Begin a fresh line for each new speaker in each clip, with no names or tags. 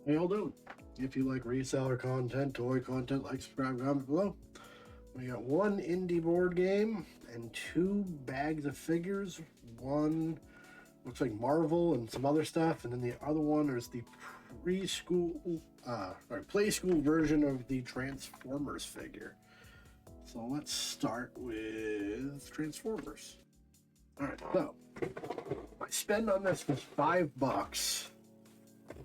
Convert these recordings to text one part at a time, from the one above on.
How y'all doing? If you like reseller content, toy content, like, subscribe, comment below. We got one indie board game and two bags of figures. One looks like Marvel and some other stuff, and then the other one is the play school version of the Transformers figure. So let's start with Transformers. Alright, so my spend on this was $5.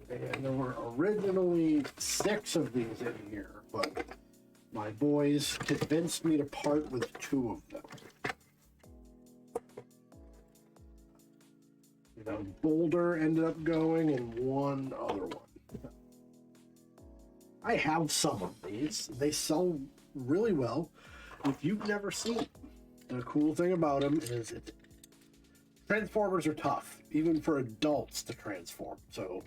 And there were originally 6 of these in here, but my boys convinced me to part with 2 of them. Boulder ended up going and one other one. I have some of these. They sell really well. If you've never seen them, the cool thing about them is Transformers are tough, even for adults to transform. So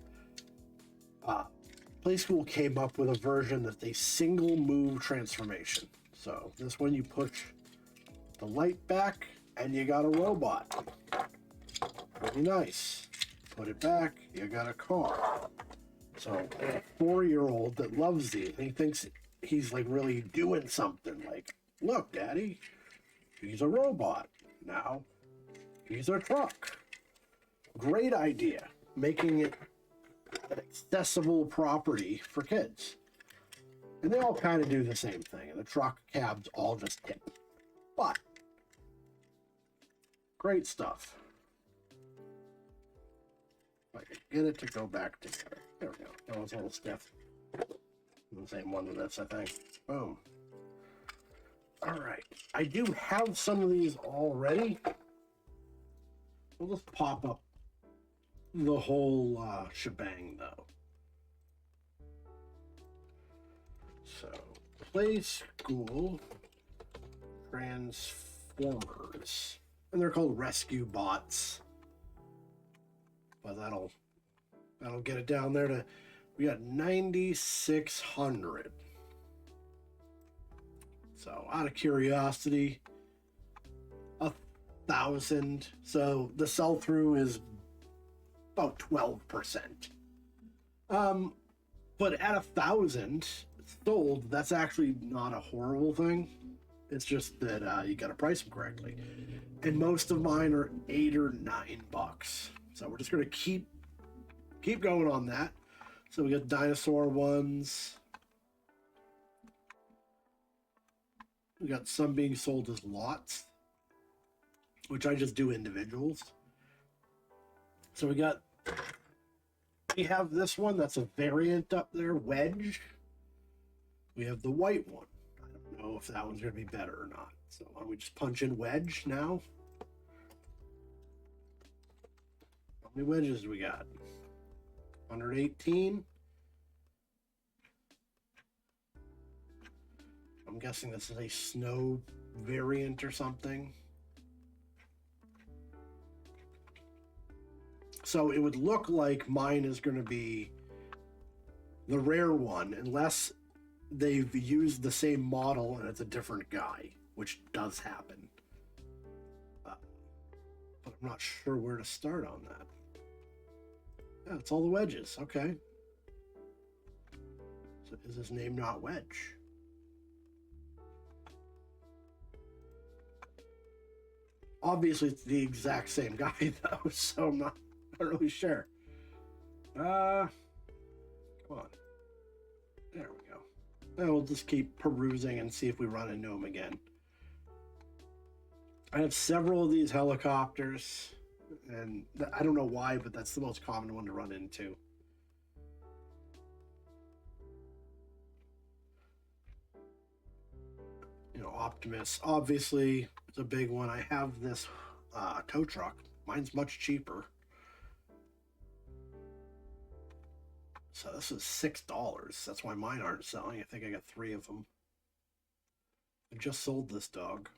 Play School came up with a version that's a single move transformation. So this one, you push the light back and you got a robot. Pretty nice. Put it back, you got a car. So a 4-year-old that loves these, he thinks he's like really doing something. Like, look, Daddy, he's a robot. Now he's a truck. Great idea. Making it an accessible property for kids. And they all kind of do the same thing. And the truck cabs all just tip. But great stuff. If I could get it to go back together. There we go. That was a little stiff. The same one with this, I think. Boom. Alright. I do have some of these already. We'll just pop up the whole shebang, though. So, Play School Transformers. And they're called rescue bots. But that'll get it down there to, we got 9,600. So, out of curiosity, 1,000. So the sell-through is about 12%. But at 1,000 sold, that's actually not a horrible thing. It's just that you got to price them correctly. And most of mine are $8 or $9. So we're just gonna keep going on that. So we got dinosaur ones. We got some being sold as lots, which I just do individuals. So we have this one that's a variant up there, Wedge. We have the white one. I don't know if that one's going to be better or not. So why don't we just punch in Wedge now? How many wedges do we got? 118. I'm guessing this is a snow variant or something. So it would look like mine is going to be the rare one, unless they've used the same model and it's a different guy, which does happen. But I'm not sure where to start on that. Yeah, it's all the wedges. Okay. So is his name not Wedge? Obviously, it's the exact same guy, though, so I'm not really sure. Come on. There we go. And we'll just keep perusing and see if we run into him again. I have several of these helicopters, and I don't know why, but that's the most common one to run into. Optimus, obviously, is a big one. I have this tow truck. Mine's much cheaper. So this is $6. That's why mine aren't selling. I think I got 3 of them. I just sold this dog.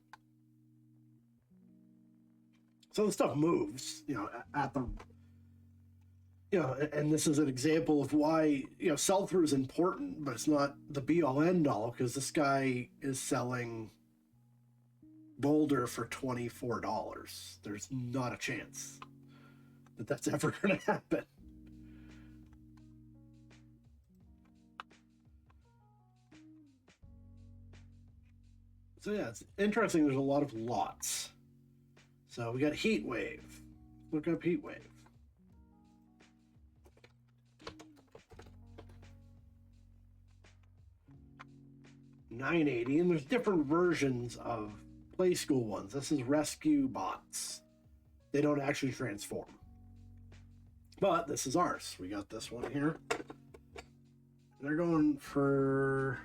So the stuff moves, at the, and this is an example of why, sell-through is important, but it's not the be-all end-all, because this guy is selling Boulder for $24. There's not a chance that that's ever going to happen. So yeah, it's interesting. There's a lot of lots. So we got Heatwave. Look up Heatwave. $9.80, and there's different versions of Play School ones. This is Rescue Bots. They don't actually transform. But this is ours. We got this one here. They're going for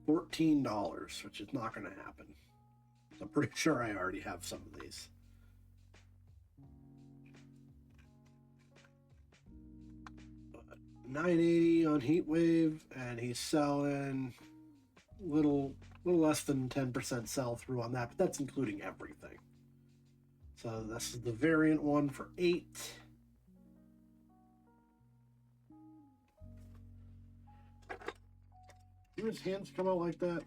$14, which is not going to happen. I'm pretty sure I already have some of these. But $9.80 on Heatwave, and he's selling little less than 10% sell through on that, but that's including everything. So this is the variant one for $8. Do his hands come out like that?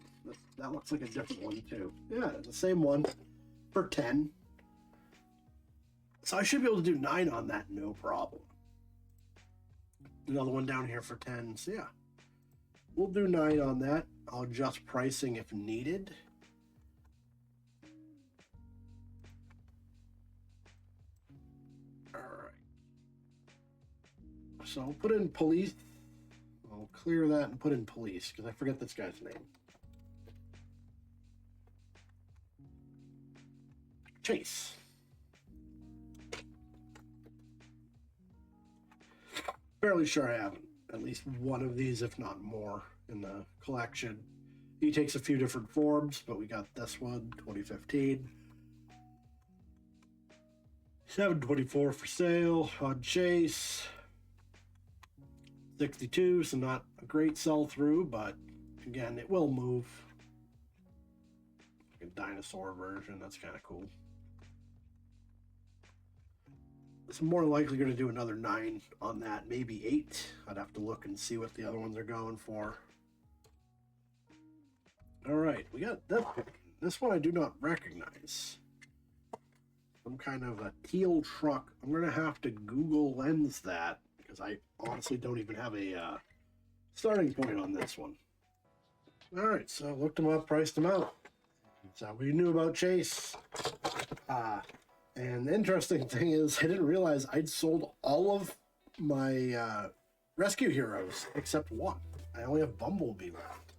That looks like a different one too. Yeah, the same one for $10. So I should be able to do 9 on that, no problem. Another one down here for 10. So yeah, we'll do 9 on that. I'll adjust pricing if needed. All right. So I'll put in police. I'll clear that and put in police because I forget this guy's name. Chase. Fairly sure I have at least one of these, if not more, in the collection. He takes a few different forms, but we got this one, 2015. 724 for sale on Chase. 62, so not a great sell through, but again, it will move. A dinosaur version, that's kind of cool. So more likely going to do another 9 on that, maybe 8. I'd have to look and see what the other ones are going for. All right, we got this one. This one I do not recognize. Some kind of a teal truck. I'm going to have to Google Lens that because I honestly don't even have a starting point on this one. All right, so looked them up, priced them out. That's how we knew about Chase. And the interesting thing is, I didn't realize I'd sold all of my rescue heroes except one. I only have Bumblebee left.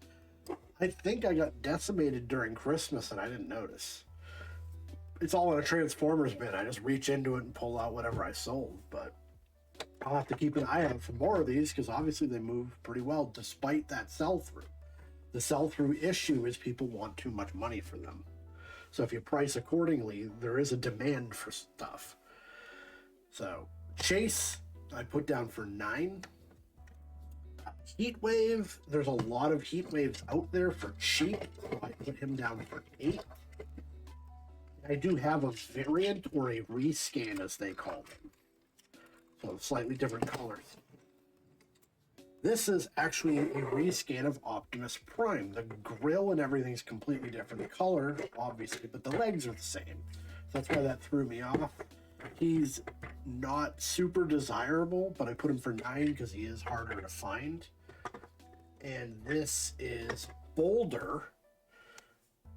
I think I got decimated during Christmas and I didn't notice. It's all in a Transformers bin. I just reach into it and pull out whatever I sold. But I'll have to keep an eye out for more of these because obviously they move pretty well despite that sell-through. The sell-through issue is people want too much money for them. So if you price accordingly, there is a demand for stuff. So Chase, I put down for 9. Heatwave, there's a lot of Heatwaves out there for cheap. So I put him down for 8. I do have a variant or a rescan, as they call them. So slightly different colors. This is actually a rescan of Optimus Prime. The grill and everything's completely different. The color, obviously, but the legs are the same. So that's why that threw me off. He's not super desirable, but I put him for 9 because he is harder to find. And this is Boulder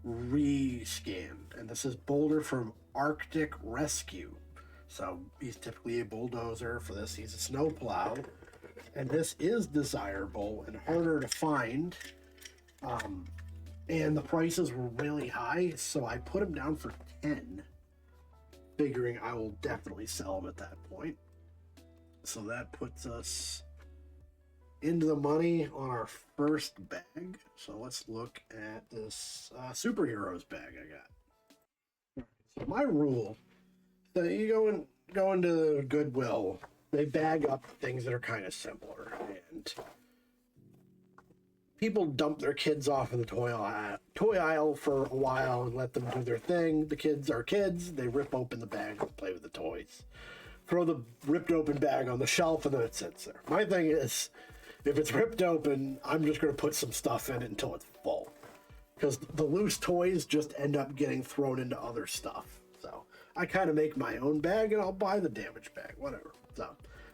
rescan. And this is Boulder from Arctic Rescue. So he's typically a bulldozer. For this, he's a snowplow. And this is desirable and harder to find. And the prices were really high, so I put them down for 10, figuring I will definitely sell them at that point. So that puts us into the money on our first bag. So let's look at this superheroes bag I got. So my rule, so you go into Goodwill, they bag up things that are kind of simpler, and people dump their kids off in the toy aisle for a while and let them do their thing. The kids are kids. They rip open the bag and play with the toys. Throw the ripped open bag on the shelf and then it sits there. My thing is, if it's ripped open, I'm just going to put some stuff in it until it's full. Because the loose toys just end up getting thrown into other stuff. So I kind of make my own bag and I'll buy the damaged bag, whatever. So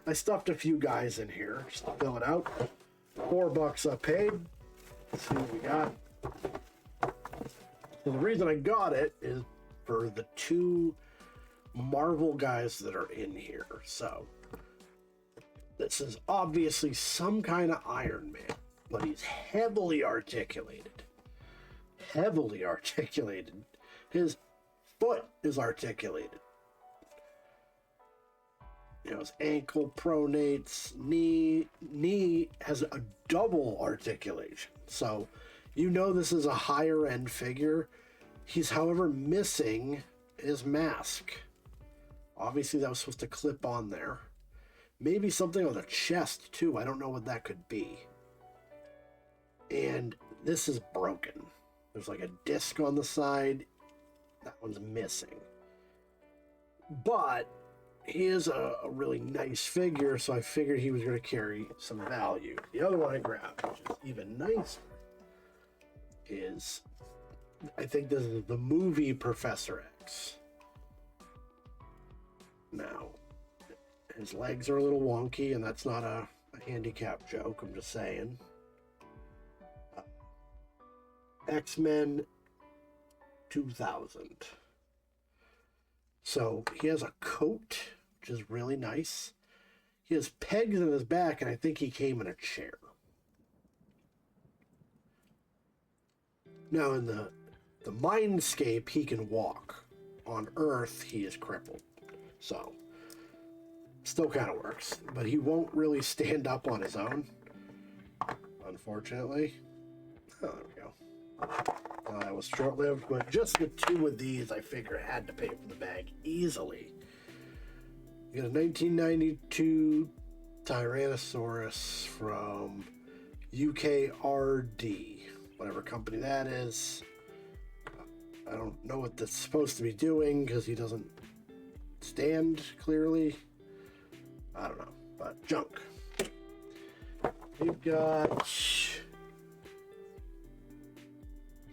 I stuffed a few guys in here just to fill it out. $4 I paid. Let's see what we got. So the reason I got it is for the two Marvel guys that are in here. So this is obviously some kind of Iron Man, but he's heavily articulated. Heavily articulated. His foot is articulated. You know, his ankle pronates, knee has a double articulation. So you know this is a higher end figure. He's, however, missing his mask. Obviously, that was supposed to clip on there. Maybe something on the chest, too. I don't know what that could be. And this is broken. There's like a disc on the side. That one's missing. But he is a really nice figure, so I figured he was going to carry some value. The other one I grabbed, which is even nicer, is, I think this is the movie Professor X. Now, his legs are a little wonky, and that's not a handicap joke, I'm just saying. X-Men 2000. So he has a coat, which is really nice. He has pegs in his back, and I think he came in a chair. Now, in the Mindscape, he can walk. On Earth, he is crippled. So, still kind of works. But he won't really stand up on his own, unfortunately. Oh, there we go. That was short-lived, but just the two of these, I figure, had to pay for the bag easily. You got a 1992 Tyrannosaurus from UKRD, whatever company that is. I don't know what that's supposed to be doing because he doesn't stand clearly. I don't know, but junk. We've got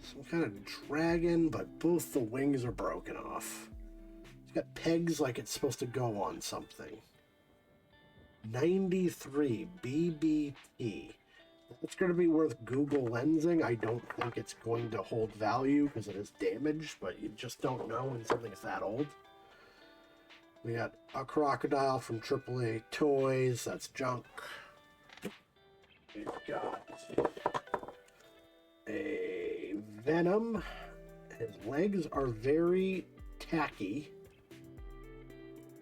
some kind of dragon, but both the wings are broken off. It's got pegs like it's supposed to go on something. 93 BBP. It's going to be worth Google lensing. I don't think it's going to hold value because it is damaged, but you just don't know when something's that old. We got a crocodile from AAA Toys. That's junk. We've got a Venom. His legs are very tacky.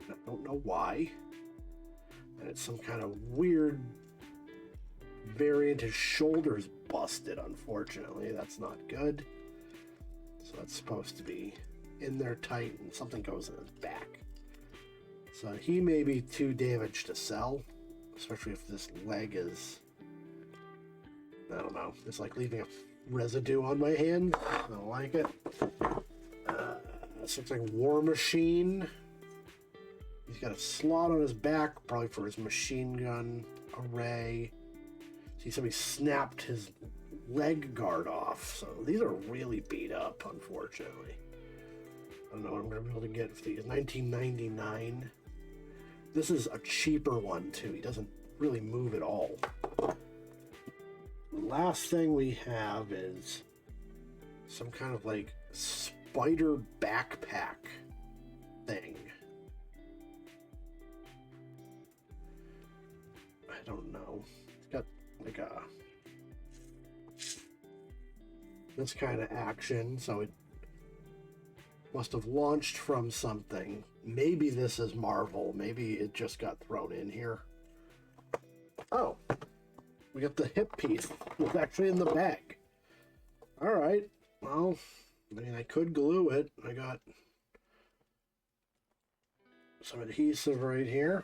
I don't know why. And it's some kind of weird variant. His shoulder's busted, unfortunately. That's not good. So that's supposed to be in there tight, and something goes in his back. So he may be too damaged to sell, especially if this leg is, I don't know, it's like leaving a residue on my hand. I don't like it. This looks like War Machine. He's got a slot on his back, probably for his machine gun array. See, somebody snapped his leg guard off. So these are really beat up, unfortunately. I don't know what I'm going to be able to get for these. $19.99. This is a cheaper one, too. He doesn't really move at all. The last thing we have is some kind of like spider backpack thing. I don't know. It's got like a this kind of action, so it must have launched from something. Maybe this is Marvel. Maybe it just got thrown in here. Oh, we got the hip piece. It's actually in the bag. All right. Well, I mean, I could glue it. I got some adhesive right here.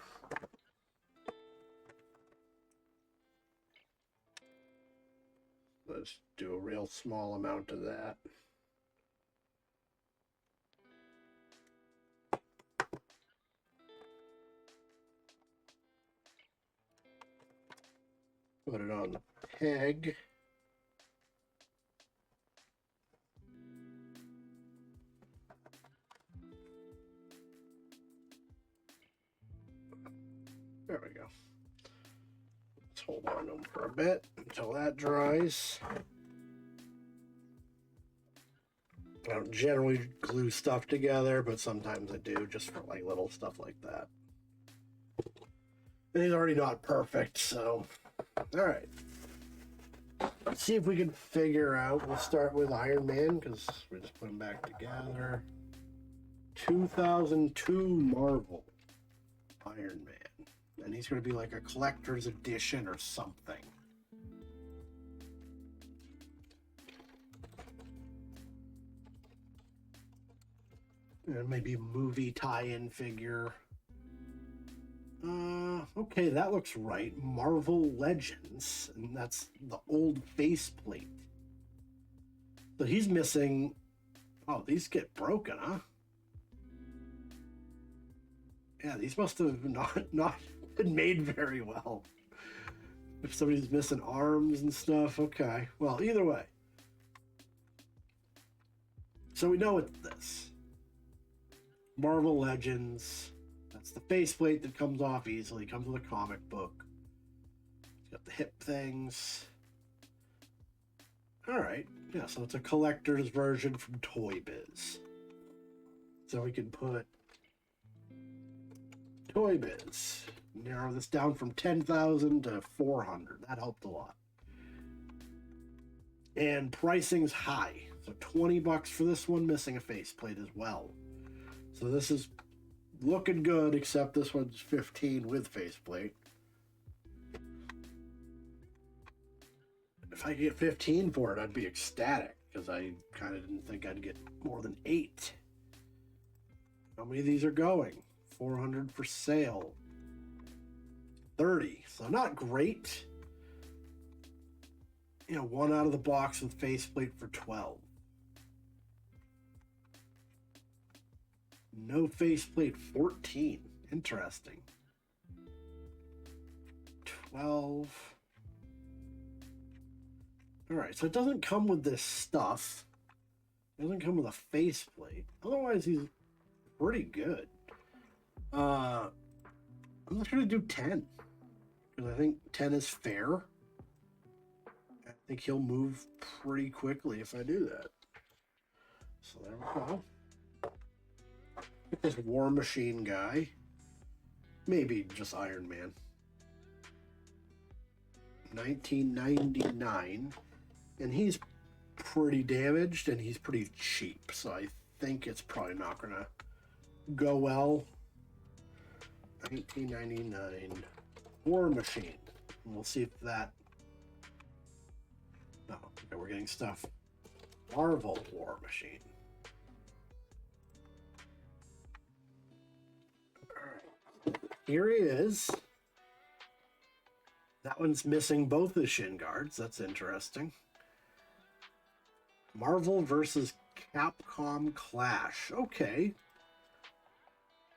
Let's do a real small amount of that. Put it on the peg. There we go. Let's hold on to them for a bit until that dries. I don't generally glue stuff together, but sometimes I do, just for like little stuff like that. And he's already not perfect, so all right. Let's see if we can figure out. We'll start with Iron Man because we just put him back together. 2002 Marvel Iron Man, and he's going to be like a collector's edition or something. And maybe a movie tie-in figure. Okay, that looks right. Marvel Legends, and that's the old faceplate. So he's missing. Oh, these get broken, huh? Yeah, these must have not been made very well. If somebody's missing arms and stuff, okay. Well, either way. So we know it's this. Marvel Legends. That's the faceplate that comes off easily. Comes with a comic book. It's got the hip things. Alright. Yeah, so it's a collector's version from Toy Biz. So we can put Toy Biz. Narrow this down from 10,000 to 400. That helped a lot. And pricing's high. So $20 for this one, missing a faceplate as well. So this is looking good, except this one's 15 with faceplate. If I could get 15 for it, I'd be ecstatic, because I kind of didn't think I'd get more than 8. How many of these are going? 400 for sale. 30. So not great. You know, one out of the box with faceplate for 12. No faceplate, 14. Interesting. 12. Alright, so it doesn't come with this stuff. It doesn't come with a faceplate. Otherwise, he's pretty good. I'm just going to do 10. Because I think 10 is fair. I think he'll move pretty quickly if I do that. So there we go. This War Machine guy. Maybe just Iron Man. 1999. And he's pretty damaged and he's pretty cheap. So I think it's probably not going to go well. 1999 War Machine. And we'll see if that... No, okay, we're getting stuff. Marvel War Machine. Here he is. That one's missing both the shin guards. That's interesting. Marvel versus Capcom Clash. Okay.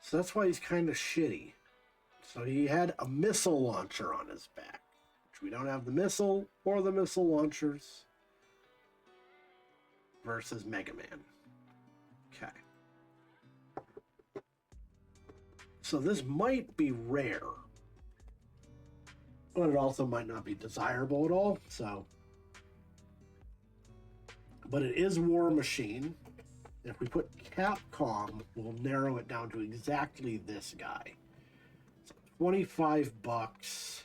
So that's why he's kind of shitty. So he had a missile launcher on his back. Which we don't have the missile or the missile launchers. Versus Mega Man. Okay. So this might be rare. But it also might not be desirable at all, so. But it is War Machine. If we put Capcom, we'll narrow it down to exactly this guy. So $25.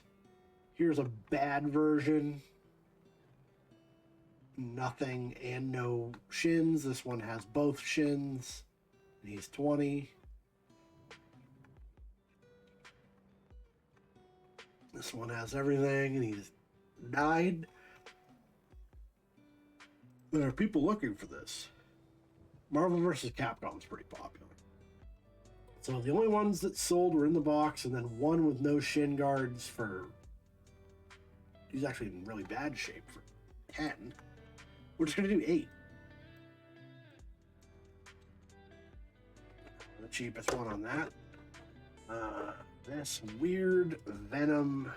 Here's a bad version. Nothing and no shins. This one has both shins. And he's 20. This one has everything, and he's 9. There are people looking for this. Marvel vs. Capcom is pretty popular. So the only ones that sold were in the box, and then one with no shin guards for... He's actually in really bad shape for 10. We're just going to do 8. The cheapest one on that. This weird Venom.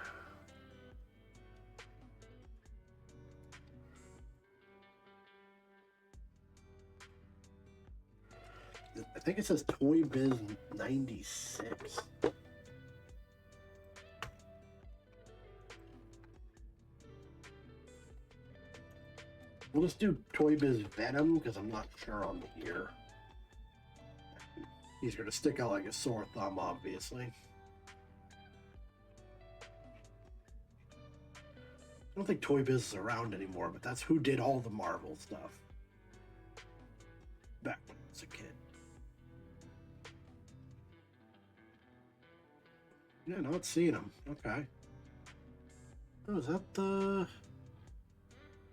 I think it says Toy Biz 96. We'll just do Toy Biz Venom because I'm not sure on the ear. He's going to stick out like a sore thumb, obviously. I don't think Toy Biz is around anymore, but that's who did all the Marvel stuff back when I was a kid. Yeah, not seeing him. Okay. Oh, is that the...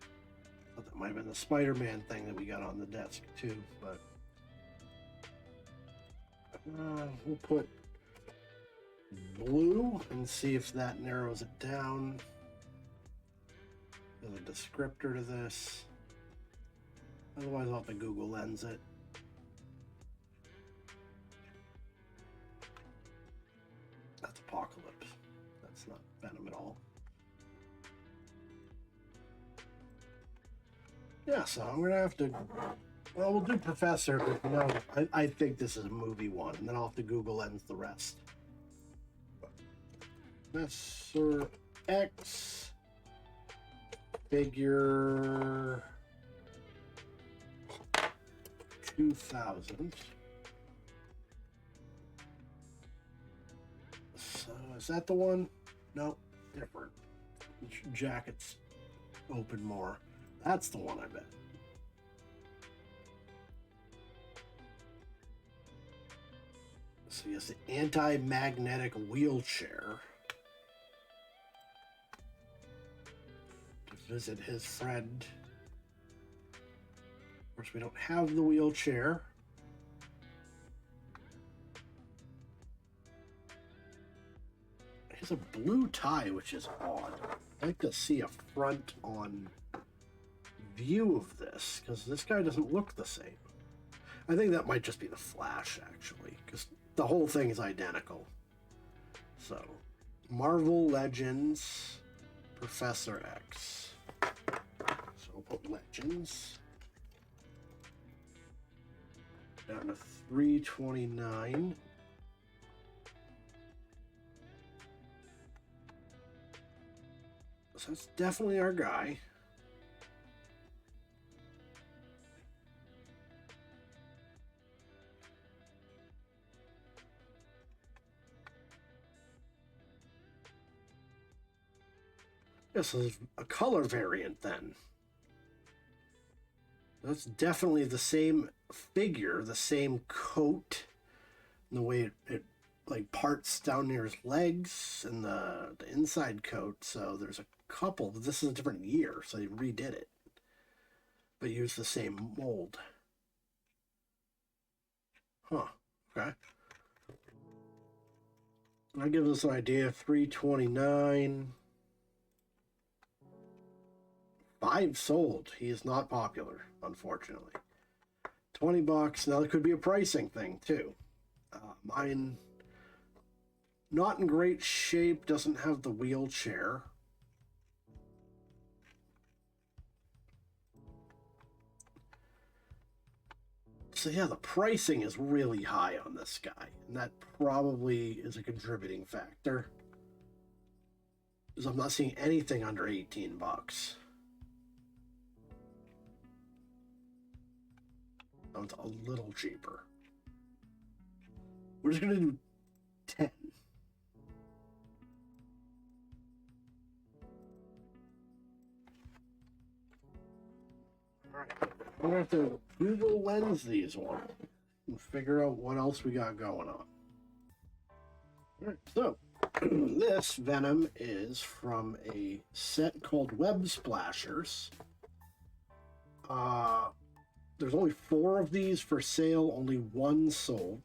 I thought that might have been the Spider-Man thing that we got on the desk, too, but... we'll put blue and see if that narrows it down. There's a descriptor to this. Otherwise, I'll have to Google Lens it. That's Apocalypse. That's not Venom at all. Yeah, so I'm going to have to... Well, we'll do Professor, but you know, I think this is a movie one, and then I'll have to Google Lens the rest. Professor X figure 2000. So is that the one? No, different. Jackets open more. That's the one, I bet. So yes, the anti-magnetic wheelchair to visit his friend. Of course, we don't have the wheelchair. He has a blue tie, which is odd. I'd like to see a front-on view of this, because this guy doesn't look the same. I think that might just be the Flash, actually, because the whole thing is identical. So, Marvel Legends, Professor X. So we'll put Legends down to 329. So that's definitely our guy. This is a color variant then. That's definitely the same figure, the same coat, and the way it like parts down near his legs and the inside coat. So there's a couple, but this is a different year, so they redid it, but used the same mold. Huh. Okay. That gives us an idea. 329. 5 sold. He is not popular, unfortunately. $20. Now, it could be a pricing thing, too. Mine, not in great shape, doesn't have the wheelchair. So, yeah, the pricing is really high on this guy. And that probably is a contributing factor. Because I'm not seeing anything under $18. It's a little cheaper. We're just going to do 10. All right. We're going to have to Google Lens these ones and figure out what else we got going on. All right, so this Venom is from a set called Web Splashers. There's only 4 of these for sale, only 1 sold.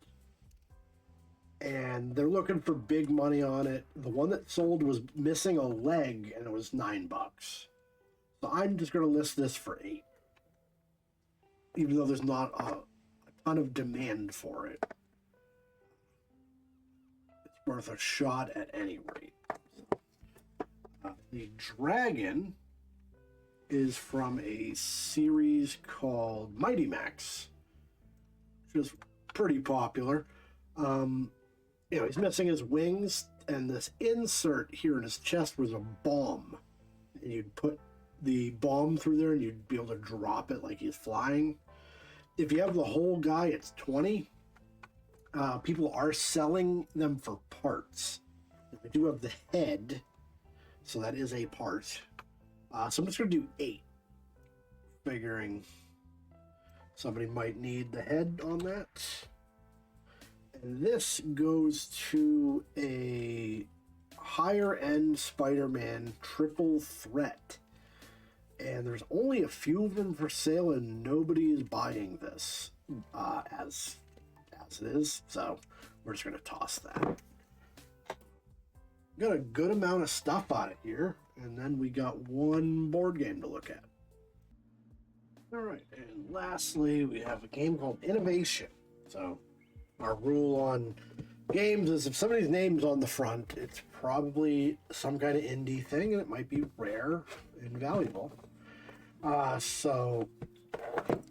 And they're looking for big money on it. The one that sold was missing a leg, and it was $9. So I'm just going to list this for 8. Even though there's not a ton of demand for it. It's worth a shot at any rate. The dragon is from a series called Mighty Max, which is pretty popular. You know, he's missing his wings, and this insert here in his chest was a bomb, and you'd put the bomb through there and you'd be able to drop it like he's flying. If you have the whole guy, it's 20. People are selling them for parts. I do have the head, so that is a part. So I'm just going to do 8, figuring somebody might need the head on that. And this goes to a higher end Spider-Man triple threat. And there's only a few of them for sale, and nobody is buying this as it is. So we're just going to toss that. Got a good amount of stuff on it here, and then we got one board game to look at. All right, and lastly, we have a game called Innovation. So our rule on games is if somebody's name's on the front, it's probably some kind of indie thing, and it might be rare and valuable. So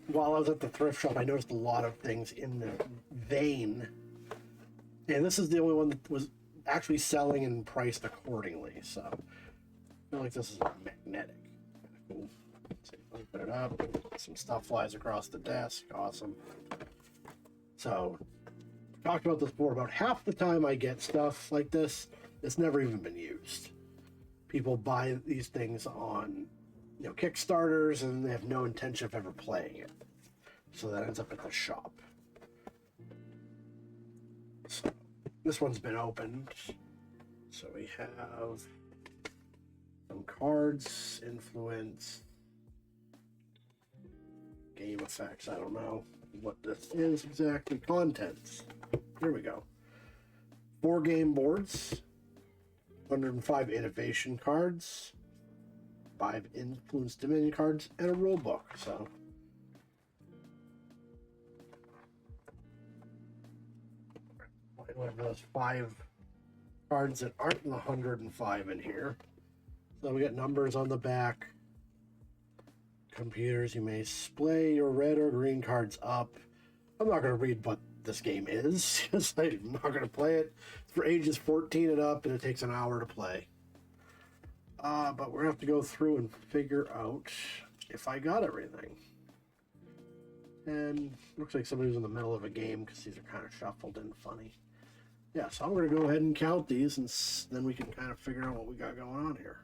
while I was at the thrift shop, I noticed a lot of things in the vein, and this is the only one that was actually selling and priced accordingly. So I feel like this is magnetic. Kind of cool. Let's see if I can put it up. Some stuff flies across the desk. Awesome. So talked about this before. About half the time I get stuff like this, it's never even been used. People buy these things on, Kickstarters, and they have no intention of ever playing it. So that ends up at the shop. So this one's been opened. So we have some cards, influence, game effects. I don't know what this is exactly. Contents. Here we go. 4 game boards, 105 innovation cards, 5 influence dominion cards, and a rule book. So I have those 5 cards that aren't in the 105 in here. So we got numbers on the back. Computers, you may splay your red or green cards up. I'm not going to read what this game is, because I'm not going to play it. It's for ages 14 and up, and it takes an hour to play. But we're going to have to go through and figure out if I got everything. And looks like somebody was in the middle of a game, because these are kind of shuffled and funny. Yeah, so I'm going to go ahead and count these, and then we can kind of figure out what we got going on here.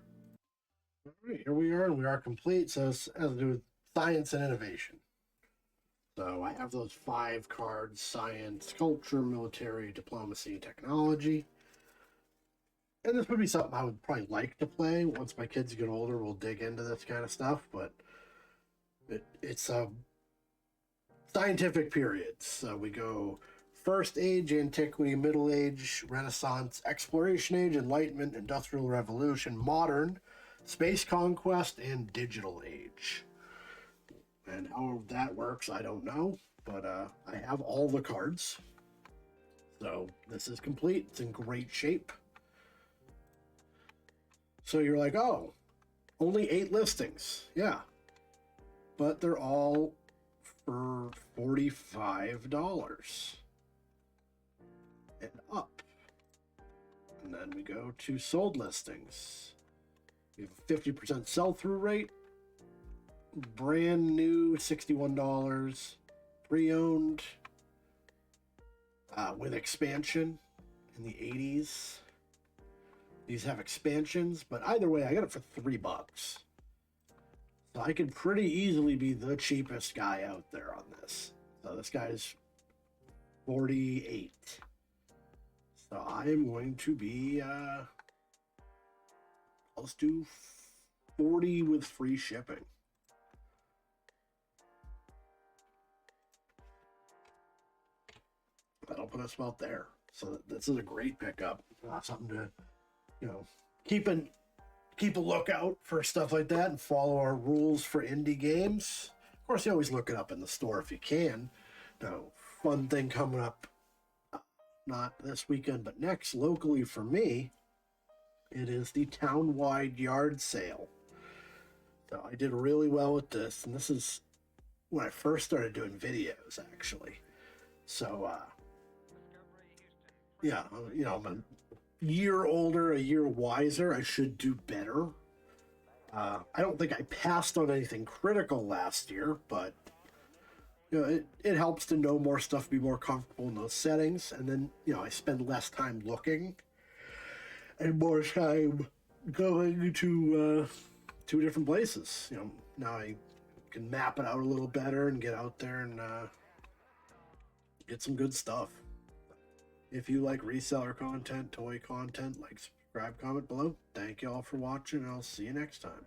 All right, here we are, and we are complete. So this has to do with science and innovation. So I have those 5 cards: science, culture, military, diplomacy, technology. And this would be something I would probably like to play. Once my kids get older, we'll dig into this kind of stuff. But it's a scientific period. So we go First Age, Antiquity, Middle Age, Renaissance, Exploration Age, Enlightenment, Industrial Revolution, Modern, Space Conquest, and Digital Age. And how that works, I don't know. But I have all the cards. So this is complete. It's in great shape. So you're like, oh, only 8 listings. Yeah. But they're all for $45 and up. And then we go to sold listings. We have a 50% sell-through rate. Brand new, $61. Pre-owned with expansion in the 80s. These have expansions, but either way, I got it for $3. So I could pretty easily be the cheapest guy out there on this. So this guy's 48. So I'm going to be, let's do 40 with free shipping. That'll put us about there. So this is a great pickup. Something to, keep a lookout for stuff like that and follow our rules for indie games. Of course, you always look it up in the store if you can. Fun thing coming up, not this weekend, but next, locally for me, it is the town-wide yard sale. So I did really well with this, and this is when I first started doing videos, actually. So, yeah, I'm a year older, a year wiser. I should do better. I don't think I passed on anything critical last year, but you know, it helps to know more stuff, be more comfortable in those settings, and then I spend less time looking and more time going to different places. Now I can map it out a little better and get out there and get some good stuff. If you like reseller content, toy content, like, subscribe, comment below. Thank you all for watching, and I'll see you next time.